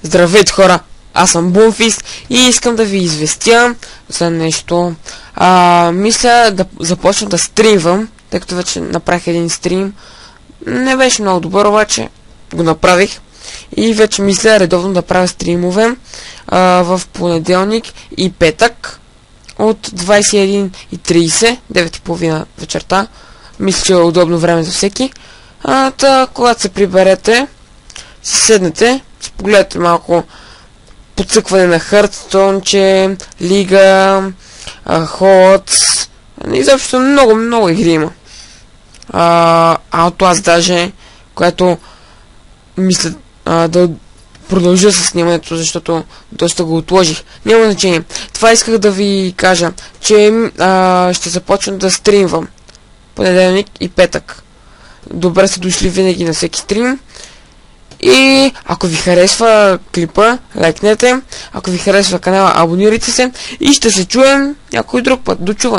Здравейте хора, аз съм Бумфист и искам да ви известя за нещо. Мисля да започна да стримвам, тъй като вече направих един стрим. Не беше много добър, обаче го направих. И вече мисля редовно да правя стримове в понеделник и петък от 21:30, 9:30 вечерта. Мисля, че е удобно време за всеки. Когато се приберете, си седнете, си погледате малко подсъкване на Хъртстонче, Лига, Ходс, изобщо много игри има. Outlast даже, което мисля да продължа с снимането, защото доста го отложих. Няма значение. Това исках да ви кажа, че ще започна да стримвам понеделник и петък. Добре сте дошли винаги на всеки стрим. И ако ви харесва клипа, лайкнете. Ако ви харесва канала, абонирайте се. И ще се чуем някой друг път. До чуване!